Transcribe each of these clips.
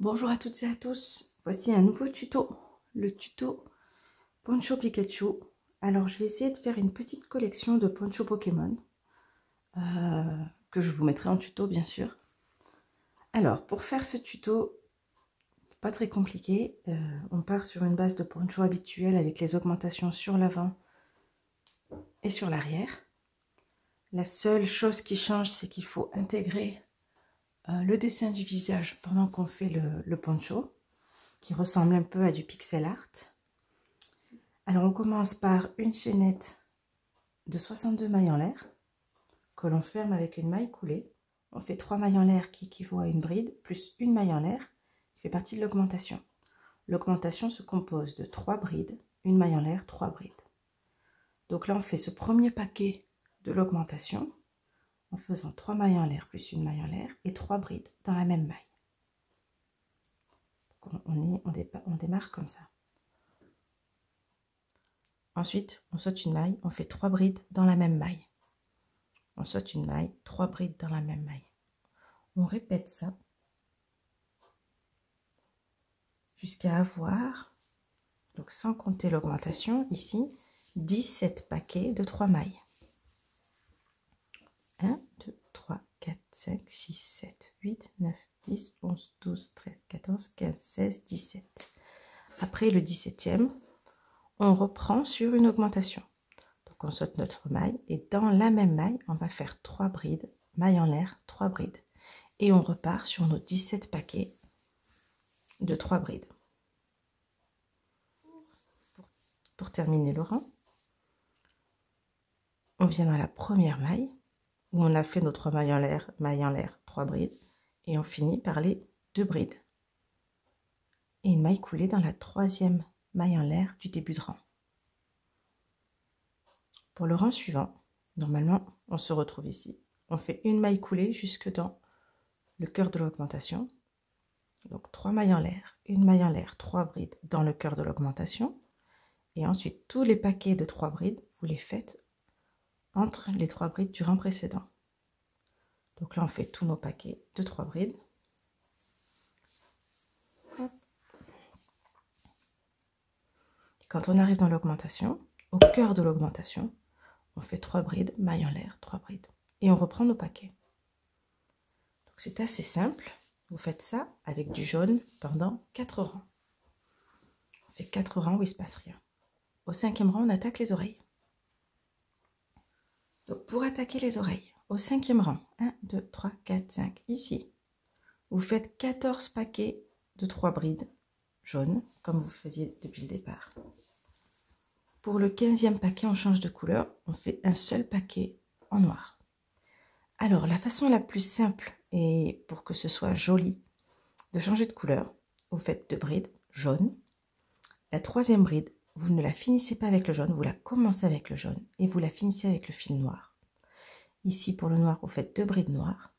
Bonjour à toutes et à tous, voici un nouveau tuto, le tuto Poncho Pikachu. Alors je vais essayer de faire une petite collection de Poncho Pokémon, que je vous mettrai en tuto bien sûr. Alors pour faire ce tuto, pas très compliqué, on part sur une base de Poncho habituelle avec les augmentations sur l'avant et sur l'arrière. La seule chose qui change, c'est qu'il faut intégrer le dessin du visage pendant qu'on fait le poncho, qui ressemble un peu à du pixel art. Alors on commence par une chaînette de 62 mailles en l'air que l'on ferme avec une maille coulée. On fait 3 mailles en l'air qui équivaut à une bride, plus une maille en l'air qui fait partie de l'augmentation. L'augmentation se compose de 3 brides, une maille en l'air, 3 brides. Donc là on fait ce premier paquet de l'augmentation en faisant 3 mailles en l'air plus une maille en l'air et 3 brides dans la même maille. On démarre comme ça. Ensuite, on saute une maille, on fait 3 brides dans la même maille. On saute une maille, 3 brides dans la même maille. On répète ça jusqu'à avoir, donc sans compter l'augmentation, ici, 17 paquets de 3 mailles. 1, 2, 3, 4, 5, 6, 7, 8, 9, 10, 11, 12, 13, 14, 15, 16, 17. Après le 17e, on reprend sur une augmentation. Donc on saute notre maille et dans la même maille, on va faire 3 brides, maille en l'air, 3 brides. Et on repart sur nos 17 paquets de 3 brides. Pour terminer le rang, on vient dans la première maille où on a fait nos 3 mailles en l'air, 3 brides, et on finit par les 2 brides. Et une maille coulée dans la troisième maille en l'air du début de rang. Pour le rang suivant, normalement, on se retrouve ici. On fait une maille coulée jusque dans le cœur de l'augmentation. Donc 3 mailles en l'air, une maille en l'air, 3 brides dans le cœur de l'augmentation. Et ensuite, tous les paquets de 3 brides, vous les faites entre les 3 brides du rang précédent. Donc là, on fait tous nos paquets de 3 brides. Quand on arrive dans l'augmentation, au cœur de l'augmentation, on fait 3 brides, maille en l'air, 3 brides. Et on reprend nos paquets. Donc c'est assez simple. Vous faites ça avec du jaune pendant 4 rangs. On fait 4 rangs où il ne se passe rien. Au 5e rang, on attaque les oreilles. Donc pour attaquer les oreilles, au 5e rang, 1, 2, 3, 4, 5, ici, vous faites 14 paquets de 3 brides jaunes, comme vous faisiez depuis le départ. Pour le 15e paquet, on change de couleur, on fait un seul paquet en noir. Alors, la façon la plus simple, et pour que ce soit joli, de changer de couleur, vous faites 2 brides jaunes. La 3e bride, vous ne la finissez pas avec le jaune, vous la commencez avec le jaune et vous la finissez avec le fil noir. Ici, pour le noir, vous faites 2 brides noires.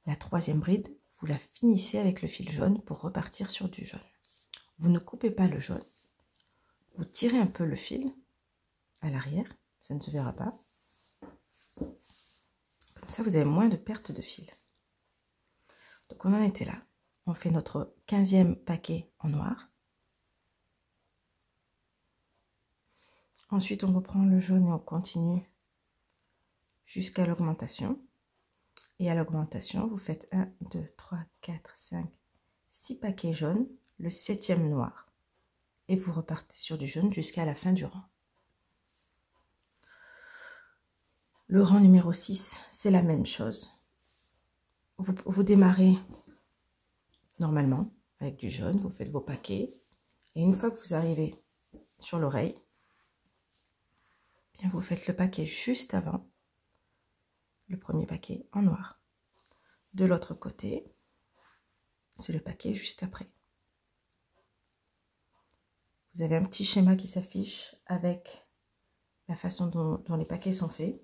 La 3e bride, vous la finissez avec le fil jaune pour repartir sur du jaune. Vous ne coupez pas le jaune. Vous tirez un peu le fil à l'arrière, ça ne se verra pas. Comme ça, vous avez moins de perte de fil. Donc, on en était là. On fait notre 15e paquet en noir. Ensuite, on reprend le jaune et on continue jusqu'à l'augmentation. Et à l'augmentation, vous faites 1, 2, 3, 4, 5, 6 paquets jaunes, le 7e noir. Et vous repartez sur du jaune jusqu'à la fin du rang. Le rang numéro 6, c'est la même chose. Vous démarrez normalement avec du jaune, vous faites vos paquets. Et une fois que vous arrivez sur l'oreille, bien vous faites le paquet juste avant le premier paquet en noir. De l'autre côté, c'est le paquet juste après. Vous avez un petit schéma qui s'affiche avec la façon dont les paquets sont faits.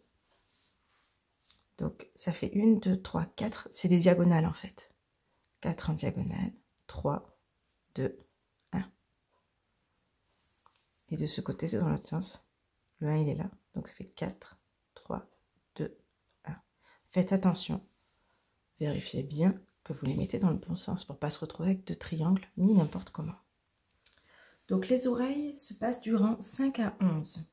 Donc ça fait 1, 2, 3, 4, c'est des diagonales en fait. 4 en diagonale, 3, 2, 1. Et de ce côté, c'est dans l'autre sens. Le 1, il est là. Donc ça fait 4, 3, 2, 1. Faites attention. Vérifiez bien que vous les mettez dans le bon sens pour ne pas se retrouver avec 2 triangles mis n'importe comment. Donc les oreilles se passent du rang 5 à 11.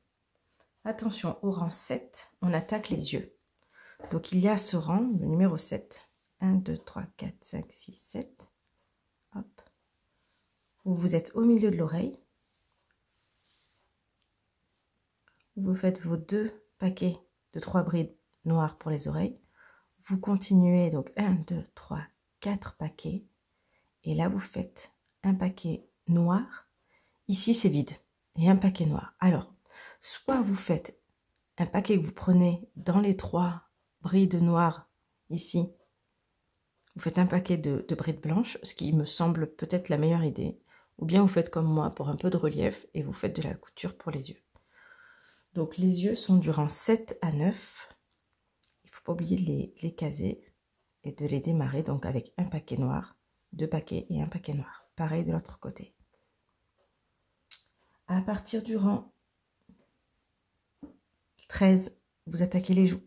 Attention, au rang 7, on attaque les yeux. Donc il y a ce rang, le numéro 7. 1, 2, 3, 4, 5, 6, 7. Hop. Vous êtes au milieu de l'oreille. Vous faites vos 2 paquets de 3 brides noires pour les oreilles. Vous continuez, donc 1, 2, 3, 4 paquets. Et là, vous faites un paquet noir. Ici, c'est vide. Et un paquet noir. Alors, soit vous faites un paquet que vous prenez dans les 3 brides noires, ici. Vous faites un paquet de brides blanches, ce qui me semble peut-être la meilleure idée. Ou bien vous faites comme moi pour un peu de relief et vous faites de la couture pour les yeux. Donc, les yeux sont du rang 7 à 9. Il ne faut pas oublier de les caser et de les démarrer donc avec un paquet noir, 2 paquets et un paquet noir. Pareil de l'autre côté. À partir du rang 13, vous attaquez les joues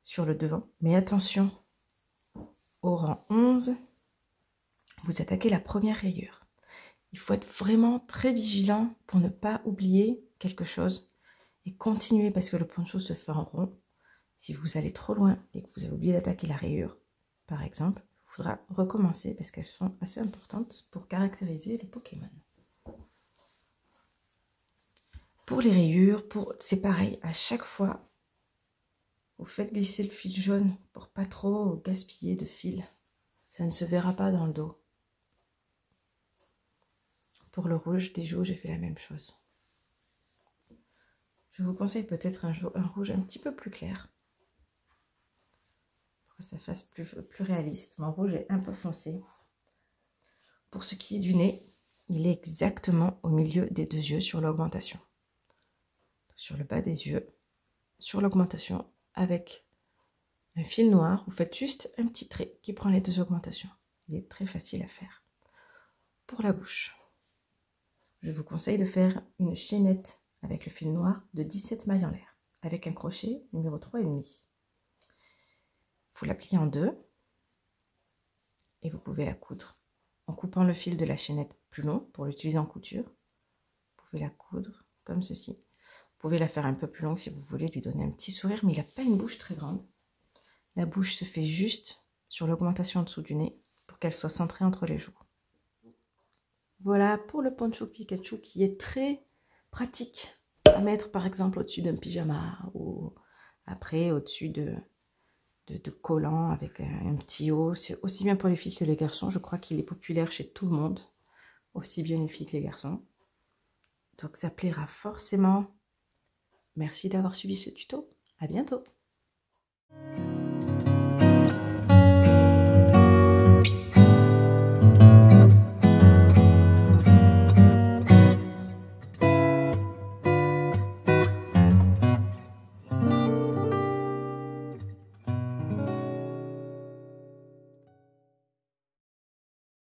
sur le devant. Mais attention, au rang 11, vous attaquez la première rayure. Il faut être vraiment très vigilant pour ne pas oublier quelque chose et continuer parce que le poncho se fait en rond. Si vous allez trop loin et que vous avez oublié d'attaquer la rayure, par exemple, il faudra recommencer parce qu'elles sont assez importantes pour caractériser le Pokémon. Pour les rayures, c'est pareil, à chaque fois, vous faites glisser le fil jaune pour pas trop gaspiller de fil. Ça ne se verra pas dans le dos. Pour le rouge des joues, j'ai fait la même chose. Je vous conseille peut-être un rouge un petit peu plus clair. Pour que ça fasse plus réaliste. Mon rouge est un peu foncé. Pour ce qui est du nez, il est exactement au milieu des 2 yeux sur l'augmentation. Sur le bas des yeux, sur l'augmentation, avec un fil noir, vous faites juste un petit trait qui prend les 2 augmentations. Il est très facile à faire. Pour la bouche, je vous conseille de faire une chaînette avec le fil noir de 17 mailles en l'air, avec un crochet numéro 3,5. Vous la pliez en 2 et vous pouvez la coudre en coupant le fil de la chaînette plus long pour l'utiliser en couture. Vous pouvez la coudre comme ceci. Vous pouvez la faire un peu plus longue si vous voulez lui donner un petit sourire, mais il n'a pas une bouche très grande. La bouche se fait juste sur l'augmentation en dessous du nez pour qu'elle soit centrée entre les joues. Voilà pour le poncho Pikachu qui est très pratique à mettre par exemple au-dessus d'un pyjama ou après au-dessus de collants avec un petit haut. C'est aussi bien pour les filles que les garçons. Je crois qu'il est populaire chez tout le monde, aussi bien les filles que les garçons. Donc ça plaira forcément. Merci d'avoir suivi ce tuto. À bientôt.